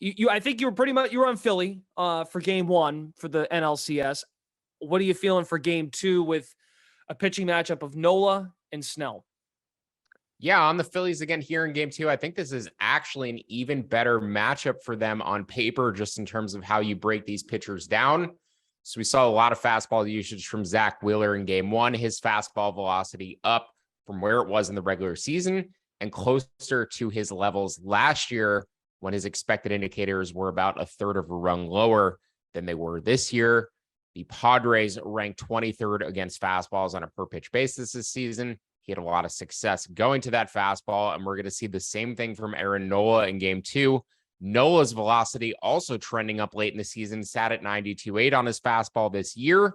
I think you were on Philly for game 1 for the NLCS. What are you feeling for game 2 with a pitching matchup of Nola and Snell? Yeah, on the Phillies again here in game 2, I think this is actually an even better matchup for them on paper, just in terms of how you break these pitchers down. So we saw a lot of fastball usage from Zach Wheeler in game 1, his fastball velocity up from where it was in the regular season and closer to his levels last year when his expected indicators were about a third of a rung lower than they were this year. The Padres ranked 23rd against fastballs on a per pitch basis this season. He had a lot of success going to that fastball, and we're going to see the same thing from Aaron Nola in game 2. Nola's velocity also trending up late in the season, sat at 92.8 on his fastball this year.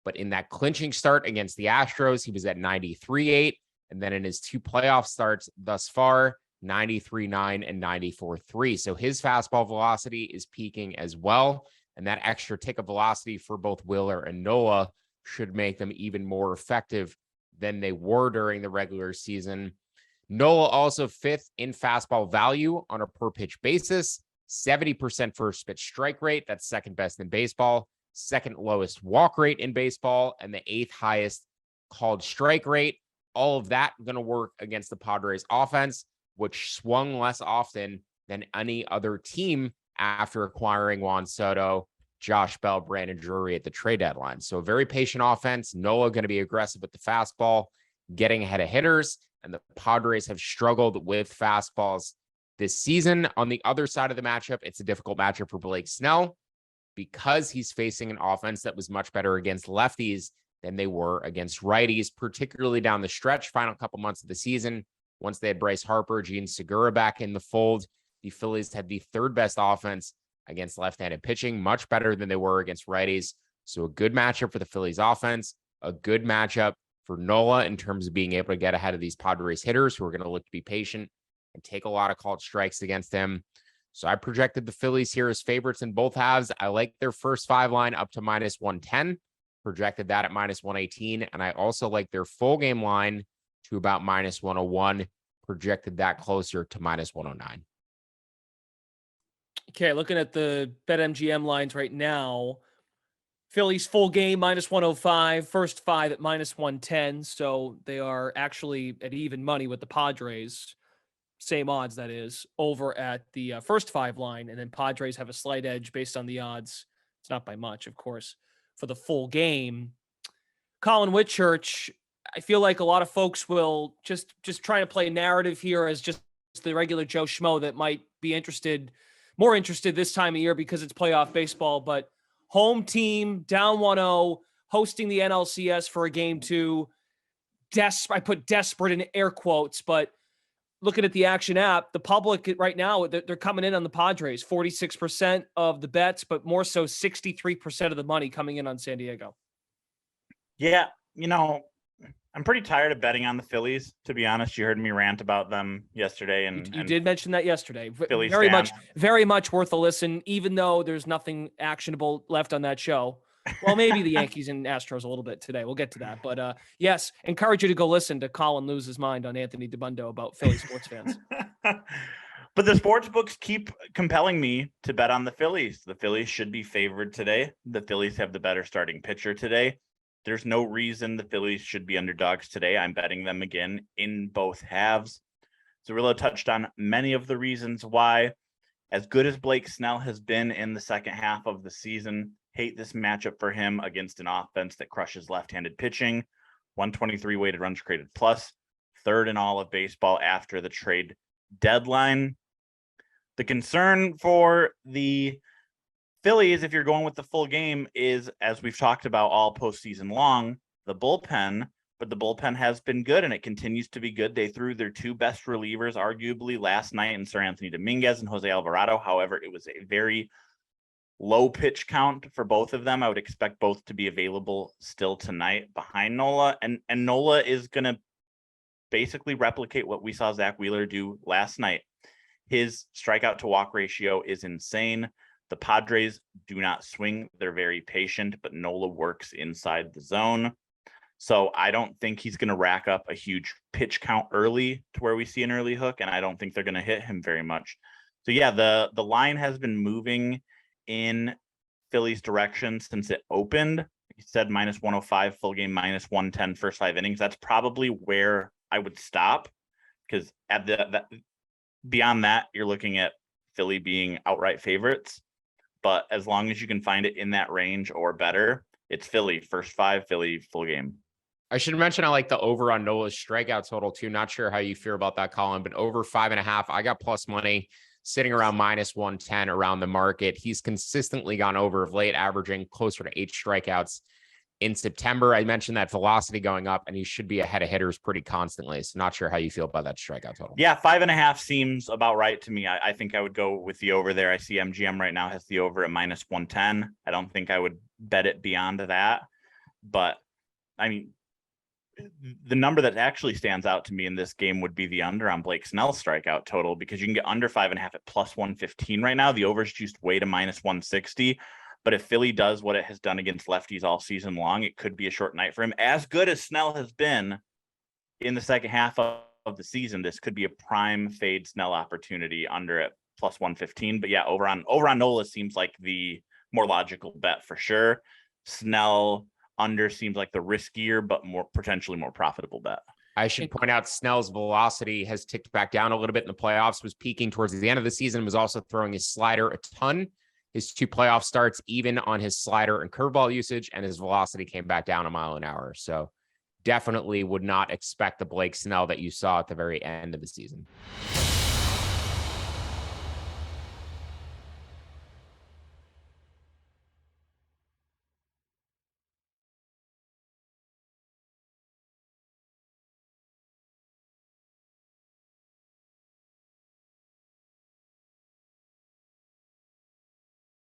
But in that clinching start against the Astros, he was at 93.8. And then in his 2 playoff starts thus far, 93.9 and 94.3. So his fastball velocity is peaking as well. And that extra tick of velocity for both Wheeler and Nola should make them even more effective than they were during the regular season. Nola also 5th in fastball value on a per pitch basis, 70% first pitch strike rate. That's second best in baseball, second lowest walk rate in baseball, and the 8th highest called strike rate. All of that going to work against the Padres offense, which swung less often than any other team after acquiring Juan Soto, Josh Bell, Brandon Drury at the trade deadline. So a very patient offense. Nola going to be aggressive with the fastball, getting ahead of hitters, and the Padres have struggled with fastballs this season. On the other side of the matchup, it's a difficult matchup for Blake Snell because he's facing an offense that was much better against lefties than they were against righties, particularly down the stretch, final couple months of the season. Once they had Bryce Harper, Gene Segura back in the fold, the Phillies had the 3rd best offense against left-handed pitching, much better than they were against righties. So a good matchup for the Phillies offense, a good matchup for Nola in terms of being able to get ahead of these Padres hitters who are going to look to be patient and take a lot of called strikes against him. So I projected the Phillies here as favorites in both halves. I like their first 5 line up to -110, projected that at -118. And I also like their full game line to about -101, projected that closer to -109. Okay, looking at the BetMGM lines right now, Phillies full game -105, first 5 at -110. So they are actually at even money with the Padres. Same odds, that is, over at the first 5 line. And then Padres have a slight edge based on the odds. It's not by much, of course, for the full game. Colin Whitchurch, I feel like a lot of folks will just try to play narrative here as just the regular Joe Schmo that might be more interested this time of year because it's playoff baseball. But home team, down 1-0, hosting the NLCS for a game 2. I put desperate in air quotes, but looking at the Action app, the public right now, they're coming in on the Padres, 46% of the bets, but more so 63% of the money coming in on San Diego. Yeah, I'm pretty tired of betting on the Phillies, to be honest. You heard me rant about them yesterday. And you did mention that yesterday. Phillies very much worth a listen, even though there's nothing actionable left on that show. Well, maybe the Yankees and Astros a little bit today. We'll get to that. But yes, encourage you to go listen to Colin lose his mind on Anthony DiBundo about Philly sports fans. But the sports books keep compelling me to bet on the Phillies. The Phillies should be favored today. The Phillies have the better starting pitcher today. There's no reason the Phillies should be underdogs today. I'm betting them again in both halves. Cirillo touched on many of the reasons why. As good as Blake Snell has been in the second half of the season, hate this matchup for him against an offense that crushes left-handed pitching. 123 weighted runs created plus, 3rd in all of baseball after the trade deadline. The concern for the Phillies, if you're going with the full game, is, as we've talked about all postseason long, the bullpen. But the bullpen has been good, and it continues to be good. They threw their 2 best relievers, arguably, last night in Sir Anthony Dominguez and Jose Alvarado. However, it was a very low pitch count for both of them. I would expect both to be available still tonight behind Nola. And Nola is going to basically replicate what we saw Zach Wheeler do last night. His strikeout to walk ratio is insane. The Padres do not swing. They're very patient, but Nola works inside the zone. So I don't think he's going to rack up a huge pitch count early to where we see an early hook, and I don't think they're going to hit him very much. So yeah, the line has been moving in Philly's direction since it opened. You said -105 full game, -110 first 5 innings. That's probably where I would stop, because at beyond that, you're looking at Philly being outright favorites. But as long as you can find it in that range or better, it's Philly first 5, Philly full game. I should mention I like the over on Nola's strikeout total too. Not sure how you feel about that, Colin, but over 5.5. I got plus money sitting around -110 around the market. He's consistently gone over of late, averaging closer to 8 strikeouts in September. I mentioned that velocity going up, and he should be ahead of hitters pretty constantly. So not sure how you feel about that strikeout total. Yeah, 5.5 seems about right to me. I think I would go with the over there. I see MGM right now has the over at -110. I don't think I would bet it beyond that. But I mean, the number that actually stands out to me in this game would be the under on Blake Snell's strikeout total, because you can get under 5.5 at +115 right now. The over's juiced way to -160. But if Philly does what it has done against lefties all season long, it could be a short night for him. As good as Snell has been in the second half of the season, this could be a prime fade Snell opportunity under at +115. But yeah, over on Nola seems like the more logical bet for sure. Snell under seems like the riskier but potentially more profitable bet. I should point out Snell's velocity has ticked back down a little bit in the playoffs, was peaking towards the end of the season, was also throwing his slider a ton. His 2 playoff starts, even on his slider and curveball usage, and his velocity came back down 1 mile an hour. So definitely would not expect the Blake Snell that you saw at the very end of the season.